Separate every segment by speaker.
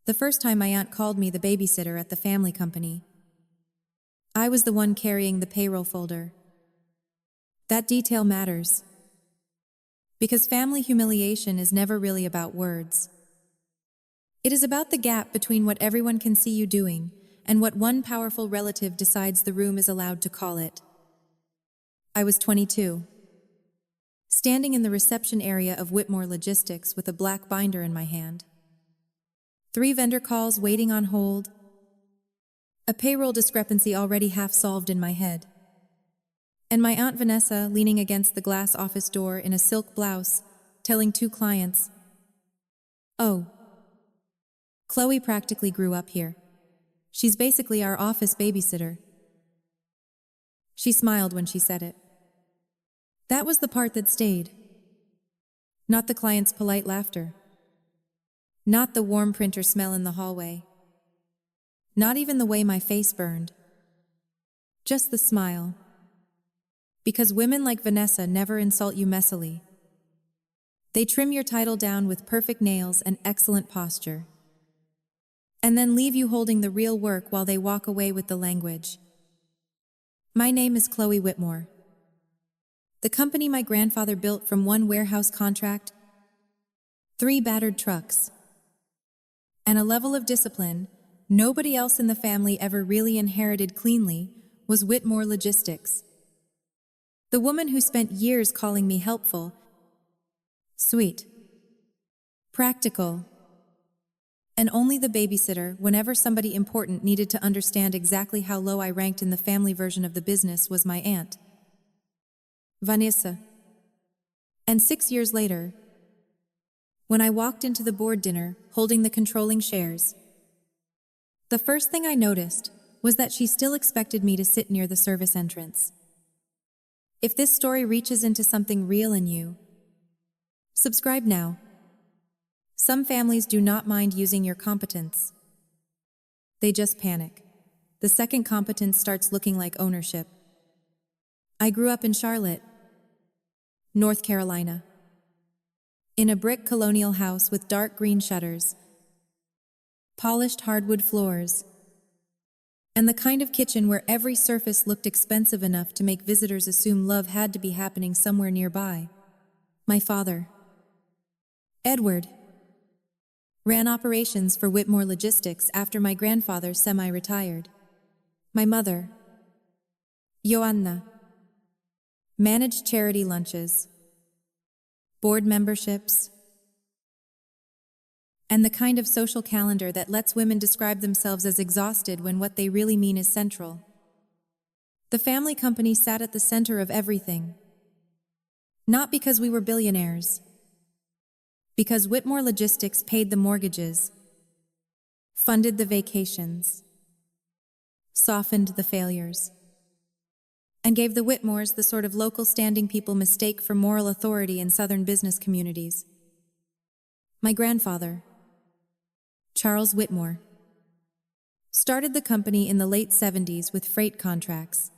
Speaker 1: The first time my aunt called me the babysitter at the family company. I was the one carrying the payroll folder. That detail matters. Because family humiliation is never really about words. It is about the gap between what everyone can see you doing and what one powerful relative decides the room is allowed to call it. I was 22. Standing in the reception area of Whitmore Logistics with a black binder in my hand. 3 vendor calls waiting on hold. A payroll discrepancy already half solved in my head. And my Aunt Vanessa leaning against the glass office door in a silk blouse, telling 2 clients, "Oh, Chloe practically grew up here. She's basically our office babysitter." She smiled when she said it. That was the part that stayed. Not the client's polite laughter. Not the warm printer smell in the hallway. Not even the way my face burned. Just the smile. Because women like Vanessa never insult you messily. They trim your title down with perfect nails and excellent posture. And then leave you holding the real work while they walk away with the language. My name is Chloe Whitmore. The company my grandfather built from 1 warehouse contract, 3 battered trucks, and a level of discipline nobody else in the family ever really inherited cleanly was Whitmore Logistics. The woman who spent years calling me helpful, sweet, practical, and only the babysitter whenever somebody important needed to understand exactly how low I ranked in the family version of the business was my aunt, Vanessa. And 6 years later, when I walked into the board dinner holding the controlling shares, the first thing I noticed was that she still expected me to sit near the service entrance. If this story reaches into something real in you, subscribe now. Some families do not mind using your competence. They just panic. The second competence starts looking like ownership. I grew up in Charlotte, North Carolina, in a brick colonial house with dark green shutters, polished hardwood floors, and the kind of kitchen where every surface looked expensive enough to make visitors assume love had to be happening somewhere nearby. My father, Edward, ran operations for Whitmore Logistics after my grandfather semi-retired. My mother, Joanna, managed charity lunches, board memberships, and the kind of social calendar that lets women describe themselves as exhausted when what they really mean is central. The family company sat at the center of everything. Not because we were billionaires. Because Whitmore Logistics paid the mortgages, funded the vacations, softened the failures, and gave the Whitmores the sort of local standing people mistake for moral authority in southern business communities. My grandfather, Charles Whitmore, started the company in the late 70s with freight contracts,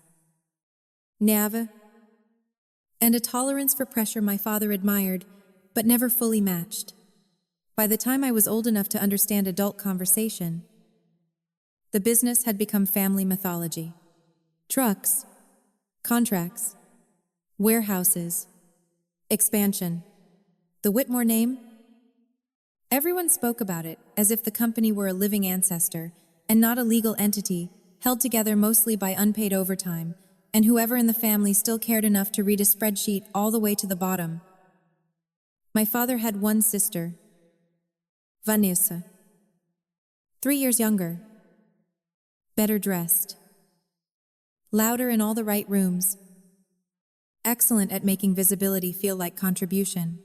Speaker 1: nerve, and a tolerance for pressure my father admired but never fully matched. By the time I was old enough to understand adult conversation, the business had become family mythology. Trucks, contracts, warehouses, expansion. The Whitmore name? Everyone spoke about it as if the company were a living ancestor and not a legal entity held together mostly by unpaid overtime, and whoever in the family still cared enough to read a spreadsheet all the way to the bottom. My father had 1 sister, Vanessa, 3 years younger, better dressed, louder in all the right rooms, excellent at making visibility feel like contribution.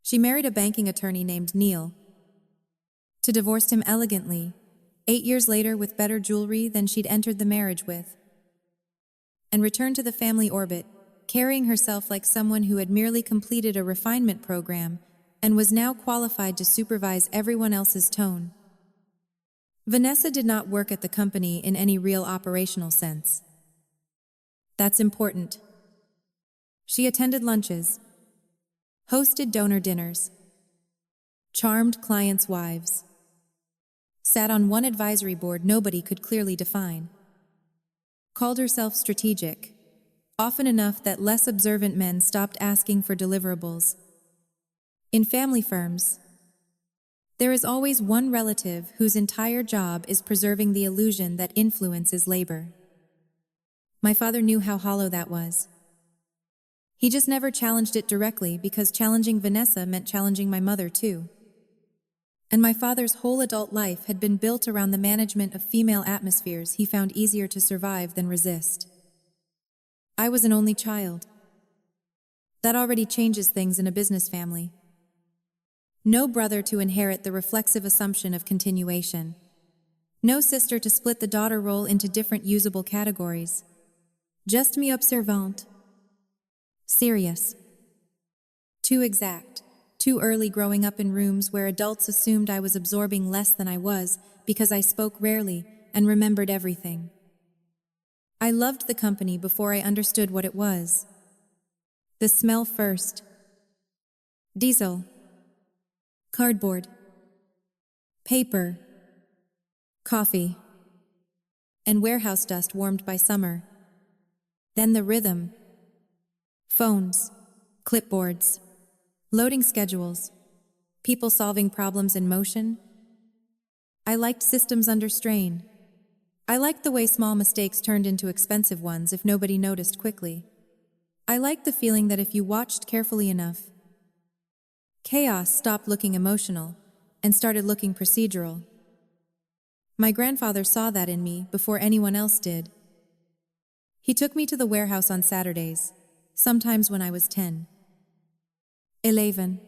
Speaker 1: She married a banking attorney named Neil, to divorced him elegantly, 8 years later with better jewelry than she'd entered the marriage with, and returned to the family orbit, carrying herself like someone who had merely completed a refinement program and was now qualified to supervise everyone else's tone. Vanessa did not work at the company in any real operational sense. That's important. She attended lunches, hosted donor dinners, charmed clients' wives, sat on one advisory board nobody could clearly define, called herself strategic, often enough that less observant men stopped asking for deliverables. In family firms, there is always one relative whose entire job is preserving the illusion that influence is labor. My father knew how hollow that was. He just never challenged it directly because challenging Vanessa meant challenging my mother too. And my father's whole adult life had been built around the management of female atmospheres he found easier to survive than resist. I was an only child. That already changes things in a business family. No brother to inherit the reflexive assumption of continuation. No sister to split the daughter role into different usable categories. Just me observant. Serious. Too exact. Too early growing up in rooms where adults assumed I was absorbing less than I was because I spoke rarely and remembered everything. I loved the company before I understood what it was. The smell first. Diesel. Cardboard. Paper. Coffee. And warehouse dust warmed by summer. Then the rhythm. Phones. Clipboards. Loading schedules. People solving problems in motion. I liked systems under strain. I liked the way small mistakes turned into expensive ones if nobody noticed quickly. I liked the feeling that if you watched carefully enough, chaos stopped looking emotional and started looking procedural. My grandfather saw that in me before anyone else did. He took me to the warehouse on Saturdays, sometimes when I was 10. 11.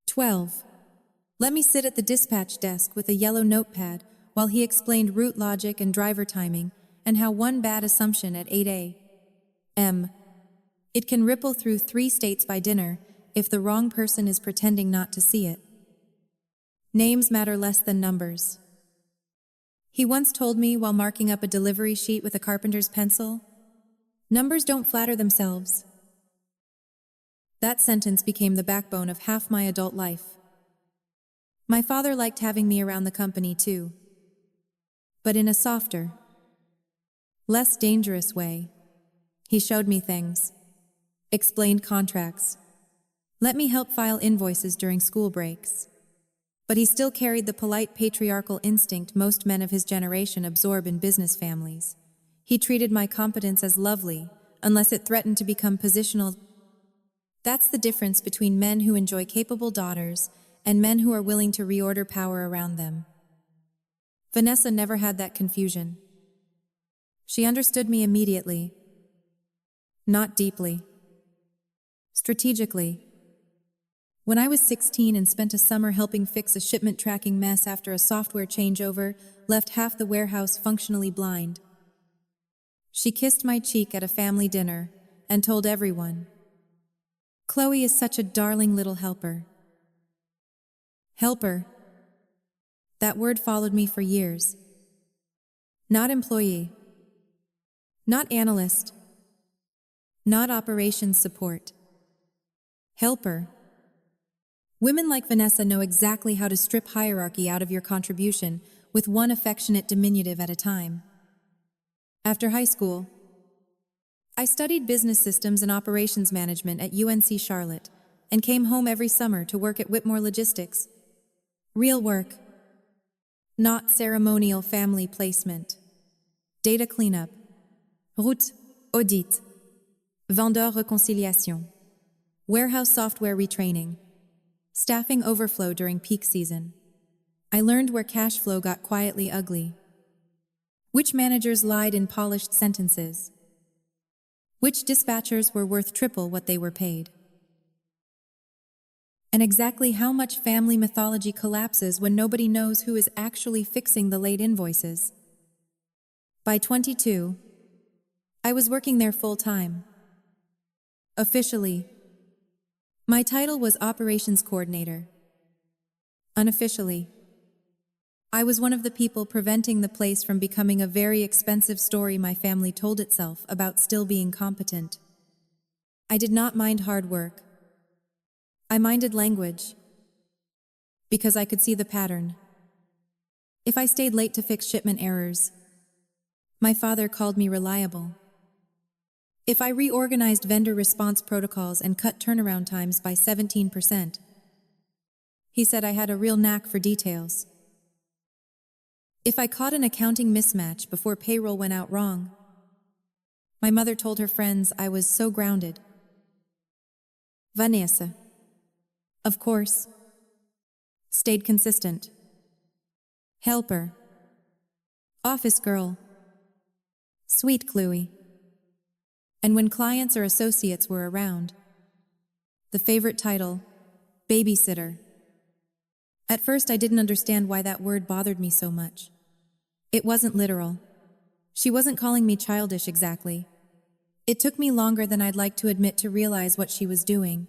Speaker 1: 12. Let me sit at the dispatch desk with a yellow notepad while he explained route logic and driver timing and how one bad assumption at 8 a.m. It can ripple through 3 states by dinner if the wrong person is pretending not to see it. Names matter less than numbers. He once told me while marking up a delivery sheet with a carpenter's pencil, "Numbers don't flatter themselves." That sentence became the backbone of half my adult life. My father liked having me around the company too, but in a softer, less dangerous way. He showed me things, explained contracts, let me help file invoices during school breaks. But he still carried the polite patriarchal instinct most men of his generation absorb in business families. He treated my competence as lovely, unless it threatened to become positional. That's the difference between men who enjoy capable daughters and men who are willing to reorder power around them. Vanessa never had that confusion. She understood me immediately. Not deeply. Strategically. When I was 16 and spent a summer helping fix a shipment tracking mess after a software changeover left half the warehouse functionally blind, she kissed my cheek at a family dinner and told everyone, "Chloe is such a darling little helper." Helper. That word followed me for years. Not employee. Not analyst. Not operations support. Helper. Women like Vanessa know exactly how to strip hierarchy out of your contribution with one affectionate diminutive at a time. After high school, I studied business systems and operations management at UNC Charlotte and came home every summer to work at Whitmore Logistics. Real work. Not ceremonial family placement. Data cleanup. Route, audit. Vendeur reconciliation. Warehouse software retraining. Staffing overflow during peak season. I learned where cash flow got quietly ugly. Which managers lied in polished sentences. Which dispatchers were worth triple what they were paid. And exactly how much family mythology collapses when nobody knows who is actually fixing the late invoices. By 22, I was working there full-time. Officially, my title was Operations Coordinator. Unofficially, I was one of the people preventing the place from becoming a very expensive story my family told itself about still being competent. I did not mind hard work. I minded language, because I could see the pattern. If I stayed late to fix shipment errors, my father called me reliable. If I reorganized vendor response protocols and cut turnaround times by 17%, he said I had a real knack for details. If I caught an accounting mismatch before payroll went out wrong, my mother told her friends I was so grounded. Vanessa, of course, stayed consistent. Helper, office girl, sweet Chloe. And when clients or associates were around, the favorite title, Babysitter. At first I didn't understand why that word bothered me so much. It wasn't literal. She wasn't calling me childish exactly. It took me longer than I'd like to admit to realize what she was doing.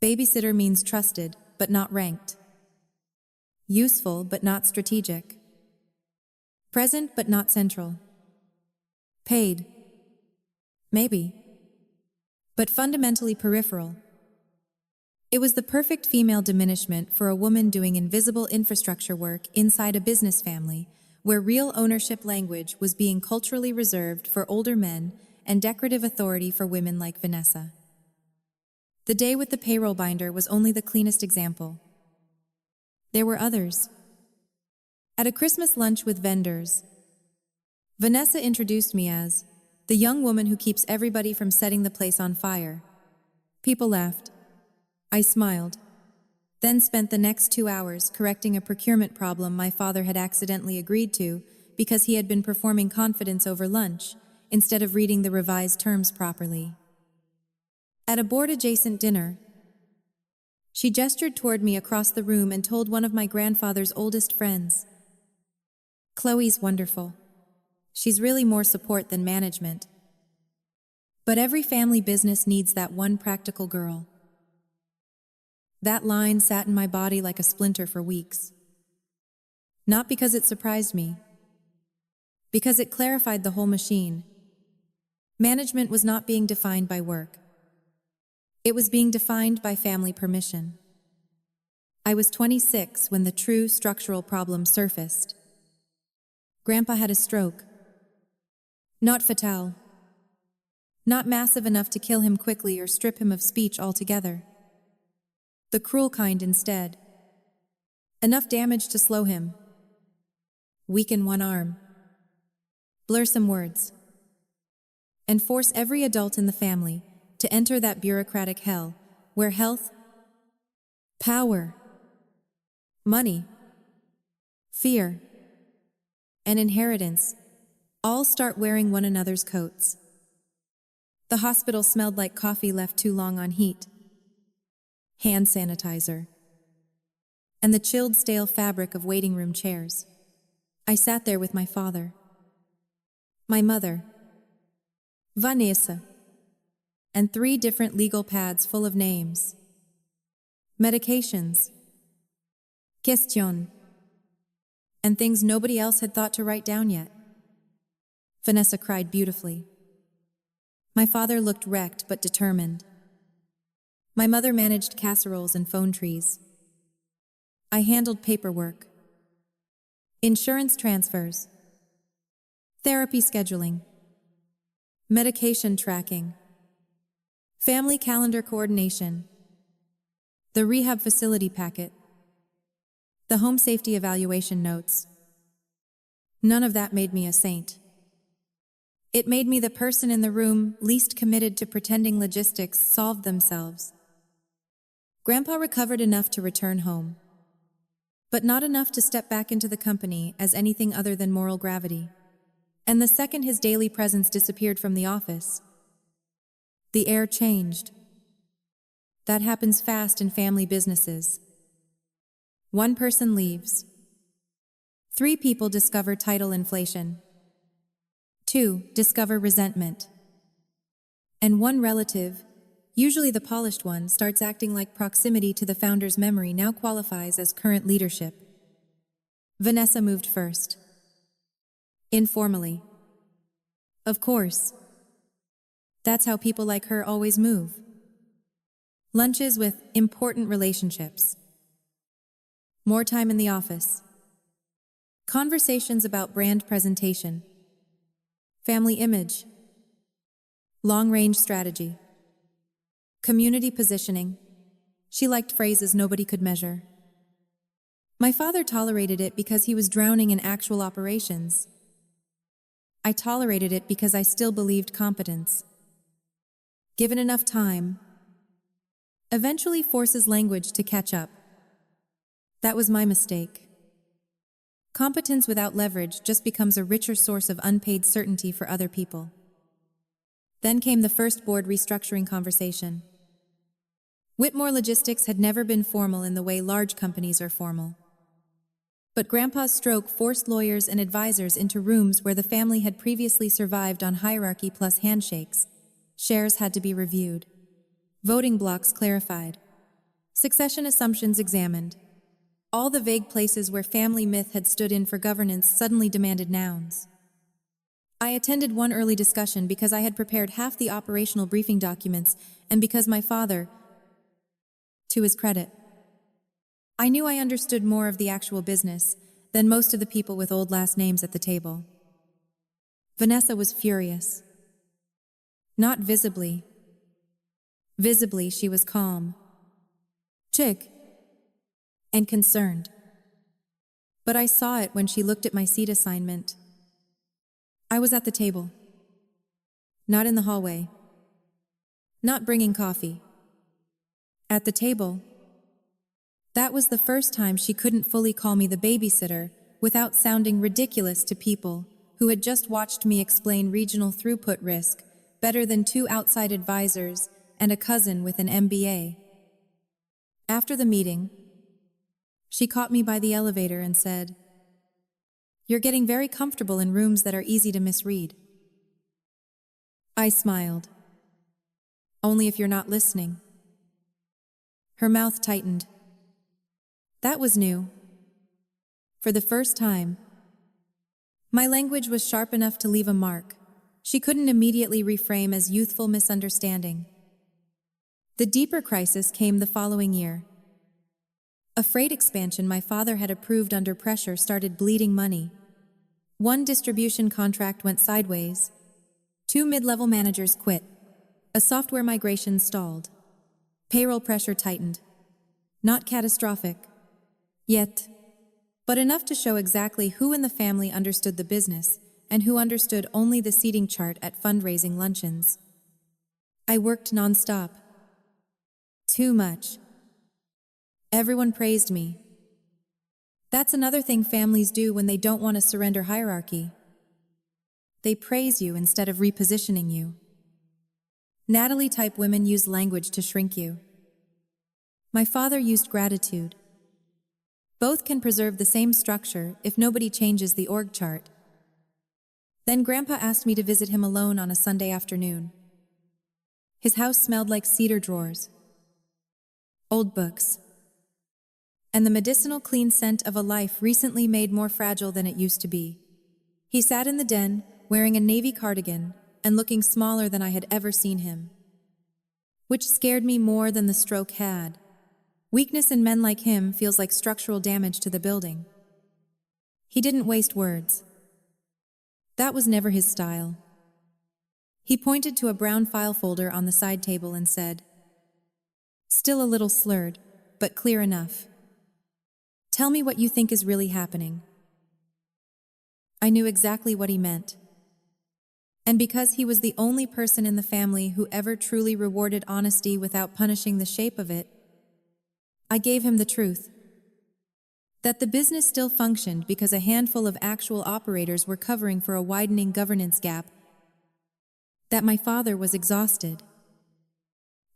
Speaker 1: Babysitter means trusted, but not ranked. Useful, but not strategic. Present, but not central. Paid. Maybe. But fundamentally peripheral. It was the perfect female diminishment for a woman doing invisible infrastructure work inside a business family, where real ownership language was being culturally reserved for older men and decorative authority for women like Vanessa. The day with the payroll binder was only the cleanest example. There were others. At a Christmas lunch with vendors, Vanessa introduced me as the young woman who keeps everybody from setting the place on fire. People laughed. I smiled, then spent the next 2 hours correcting a procurement problem my father had accidentally agreed to because he had been performing confidence over lunch instead of reading the revised terms properly. At a board-adjacent dinner, she gestured toward me across the room and told one of my grandfather's oldest friends, "Chloe's wonderful. She's really more support than management. But every family business needs that one practical girl." That line sat in my body like a splinter for weeks. Not because it surprised me, because it clarified the whole machine. Management was not being defined by work. It was being defined by family permission. I was 26 when the true structural problem surfaced. Grandpa had a stroke. Not fatal. Not massive enough to kill him quickly or strip him of speech altogether. The cruel kind instead. Enough damage to slow him. Weaken one arm. Blur some words. And force every adult in the family to enter that bureaucratic hell where health, power, money, fear, and inheritance all start wearing one another's coats. The hospital smelled like coffee left too long on heat, hand sanitizer, and the chilled, stale fabric of waiting room chairs. I sat there with my father, my mother, Vanessa, and 3 different legal pads full of names, medications, question, and things nobody else had thought to write down yet. Vanessa cried beautifully. My father looked wrecked but determined. My mother managed casseroles and phone trees. I handled paperwork, insurance transfers, therapy scheduling, medication tracking, family calendar coordination, the rehab facility packet, the home safety evaluation notes. None of that made me a saint. It made me the person in the room least committed to pretending logistics solved themselves. Grandpa recovered enough to return home, but not enough to step back into the company as anything other than moral gravity. And the second his daily presence disappeared from the office, the air changed. That happens fast in family businesses. 1 person leaves. 3 people discover title inflation. 2 discover resentment. And 1 relative, usually the polished one, starts acting like proximity to the founder's memory now qualifies as current leadership. Vanessa moved first. Informally. Of course. That's how people like her always move. Lunches with important relationships. More time in the office. Conversations about brand presentation, family image, long-range strategy, community positioning. She liked phrases nobody could measure. My father tolerated it because he was drowning in actual operations. I tolerated it because I still believed competence, given enough time, eventually forces language to catch up. That was my mistake. Competence without leverage just becomes a richer source of unpaid certainty for other people. Then came the first board restructuring conversation. Whitmore Logistics had never been formal in the way large companies are formal. But Grandpa's stroke forced lawyers and advisors into rooms where the family had previously survived on hierarchy plus handshakes. Shares had to be reviewed. Voting blocks clarified. Succession assumptions examined. All the vague places where family myth had stood in for governance suddenly demanded nouns. I attended one early discussion because I had prepared half the operational briefing documents and because my father, to his credit, I knew I understood more of the actual business than most of the people with old last names at the table. Vanessa was furious. Not visibly. Visibly, she was calm, chick, and concerned. But I saw it when she looked at my seat assignment. I was at the table. Not in the hallway. Not bringing coffee. At the table. That was the first time she couldn't fully call me the babysitter without sounding ridiculous to people who had just watched me explain regional throughput risk better than 2 outside advisors and a cousin with an MBA. After the meeting, she caught me by the elevator and said, "You're getting very comfortable in rooms that are easy to misread." I smiled. "Only if you're not listening." Her mouth tightened. That was new. For the first time, my language was sharp enough to leave a mark. She couldn't immediately reframe as youthful misunderstanding. The deeper crisis came the following year. A freight expansion my father had approved under pressure started bleeding money. One distribution contract went sideways. 2 mid-level managers quit. A software migration stalled. Payroll pressure tightened. Not catastrophic. Yet, but enough to show exactly who in the family understood the business and who understood only the seating chart at fundraising luncheons. I worked nonstop. Too much. Everyone praised me. That's another thing families do when they don't want to surrender hierarchy. They praise you instead of repositioning you. Natalie-type women use language to shrink you. My father used gratitude. Both can preserve the same structure if nobody changes the org chart. Then Grandpa asked me to visit him alone on a Sunday afternoon. His house smelled like cedar drawers, old books, and the medicinal clean scent of a life recently made more fragile than it used to be. He sat in the den, wearing a navy cardigan and looking smaller than I had ever seen him, which scared me more than the stroke had. Weakness in men like him feels like structural damage to the building. He didn't waste words. That was never his style. He pointed to a brown file folder on the side table and said, still a little slurred, but clear enough, "Tell me what you think is really happening." I knew exactly what he meant. And because he was the only person in the family who ever truly rewarded honesty without punishing the shape of it, I gave him the truth. That the business still functioned because a handful of actual operators were covering for a widening governance gap. That my father was exhausted.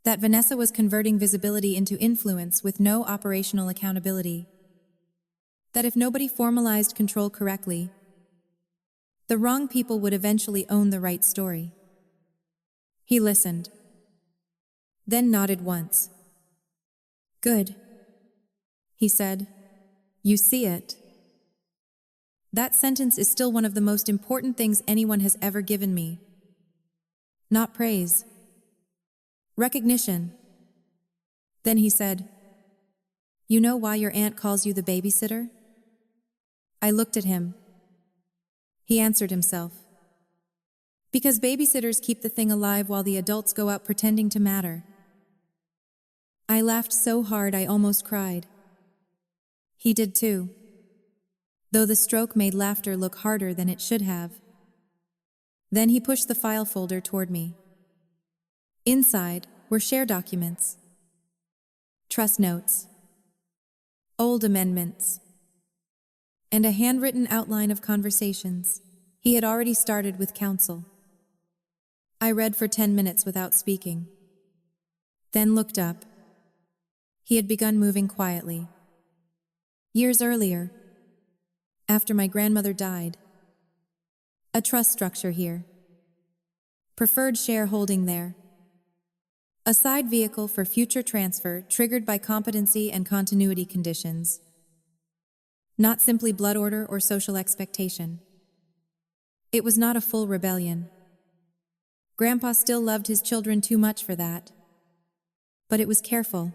Speaker 1: That Vanessa was converting visibility into influence with no operational accountability. That if nobody formalized control correctly, the wrong people would eventually own the right story. He listened, then nodded once. "Good," he said. "You see it." That sentence is still one of the most important things anyone has ever given me. Not praise. Recognition. Then he said, "You know why your aunt calls you the babysitter?" I looked at him. He answered himself. Because babysitters keep the thing alive while the adults go out pretending to matter. I laughed so hard I almost cried. He did too, though the stroke made laughter look harder than it should have. Then he pushed the file folder toward me. Inside were share documents, trust notes, old amendments, and a handwritten outline of conversations he had already started with counsel. I read for 10 minutes without speaking, then looked up. He had begun moving quietly. Years earlier, after my grandmother died. A trust structure here. Preferred shareholding there. A side vehicle for future transfer triggered by competency and continuity conditions. Not simply blood order or social expectation. It was not a full rebellion. Grandpa still loved his children too much for that. But it was careful,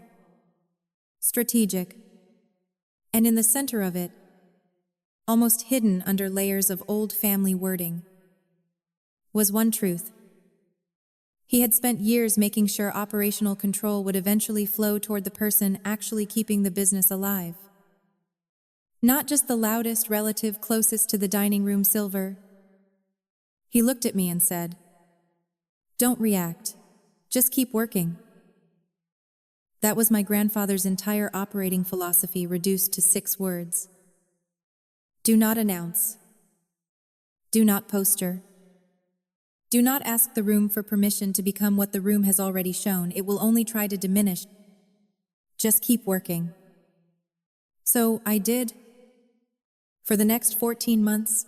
Speaker 1: strategic, and in the center of it, almost hidden under layers of old family wording, was one truth. He had spent years making sure operational control would eventually flow toward the person actually keeping the business alive. Not just the loudest relative closest to the dining room silver. He looked at me and said, "Don't react. Just keep working." That was my grandfather's entire operating philosophy reduced to 6 words. Do not announce. Do not poster. Do not ask the room for permission to become what the room has already shown. It will only try to diminish. Just keep working. So I did. For the next 14 months.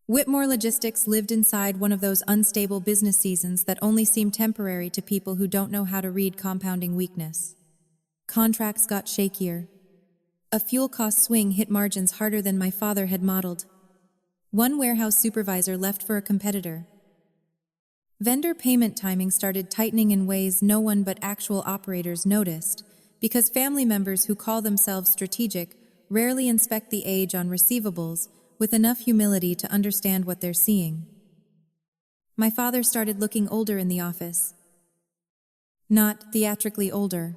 Speaker 1: Whitmore Logistics lived inside one of those unstable business seasons that only seem temporary to people who don't know how to read compounding weakness. Contracts got shakier. A fuel cost swing hit margins harder than my father had modeled. One warehouse supervisor left for a competitor. Vendor payment timing started tightening in ways no one but actual operators noticed, because family members who call themselves strategic rarely inspect the age on receivables with enough humility to understand what they're seeing. My father started looking older in the office. Not theatrically older.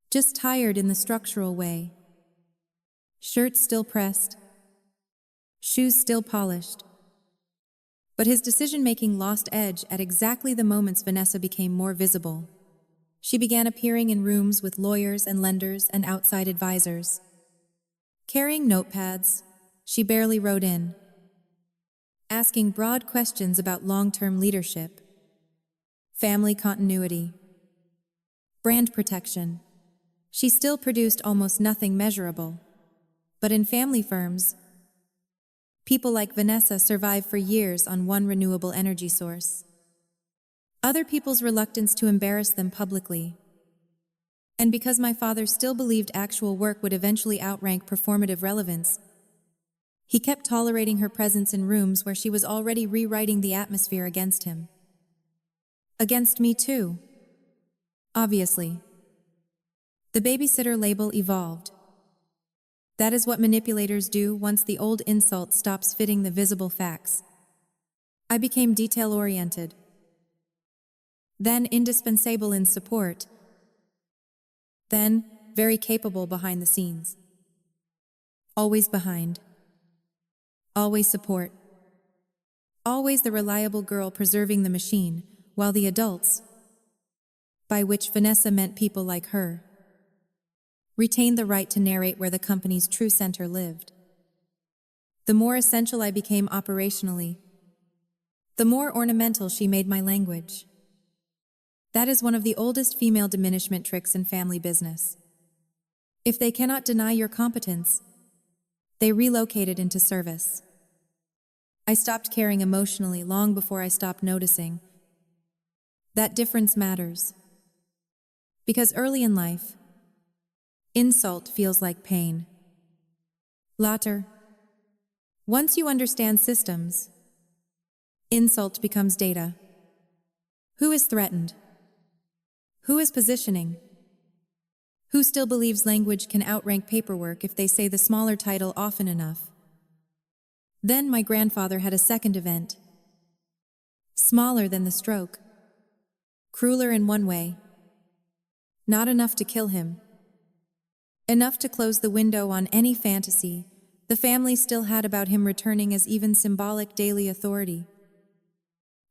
Speaker 1: Just tired in the structural way. Shirt still pressed. Shoes still polished. But his decision-making lost edge at exactly the moments Vanessa became more visible. She began appearing in rooms with lawyers and lenders and outside advisors. Carrying notepads, she barely wrote in. Asking broad questions about long-term leadership, family continuity, brand protection. She still produced almost nothing measurable. But in family firms, people like Vanessa survive for years on one renewable energy source. Other people's reluctance to embarrass them publicly. And because my father still believed actual work would eventually outrank performative relevance, he kept tolerating her presence in rooms where she was already rewriting the atmosphere against him. Against me too. Obviously. The babysitter label evolved. That is what manipulators do once the old insult stops fitting the visible facts. I became detail-oriented. Then indispensable in support. Then very capable behind the scenes. Always behind. Always support. Always the reliable girl preserving the machine, while the adults, by which Vanessa meant people like her, retained the right to narrate where the company's true center lived. The more essential I became operationally, the more ornamental she made my language. That is one of the oldest female diminishment tricks in family business. If they cannot deny your competence, they relocate it into service. I stopped caring emotionally long before I stopped noticing. That difference matters. Because early in life, insult feels like pain. Later, once you understand systems, insult becomes data. Who is threatened? Who is positioning? Who still believes language can outrank paperwork if they say the smaller title often enough? Then my grandfather had a second event. Smaller than the stroke. Crueler in one way. Not enough to kill him. Enough to close the window on any fantasy the family still had about him returning as even symbolic daily authority.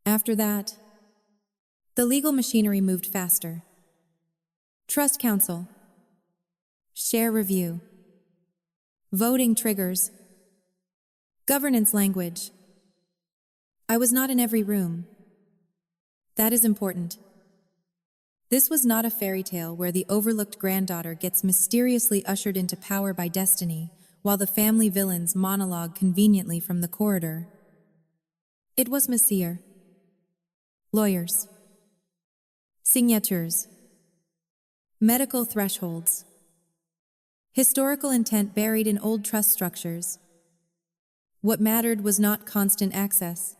Speaker 1: After that, the legal machinery moved faster. Trust counsel. Share review. Voting triggers. Governance language. I was not in every room. That is important. This was not a fairy tale where the overlooked granddaughter gets mysteriously ushered into power by destiny, while the family villains monologue conveniently from the corridor. It was Messier. Lawyers. Signatures. Medical thresholds. Historical intent buried in old trust structures. What mattered was not constant access.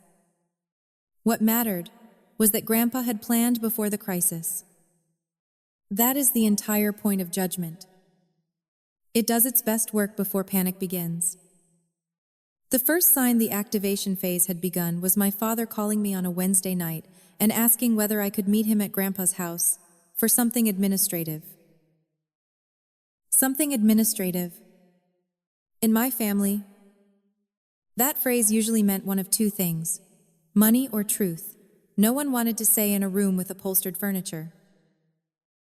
Speaker 1: What mattered was that Grandpa had planned before the crisis. That is the entire point of judgment. It does its best work before panic begins. The first sign the activation phase had begun was my father calling me on a Wednesday night and asking whether I could meet him at Grandpa's house for something administrative. Something administrative. In my family, that phrase usually meant one of two things: money or truth. No one wanted to say in a room with upholstered furniture.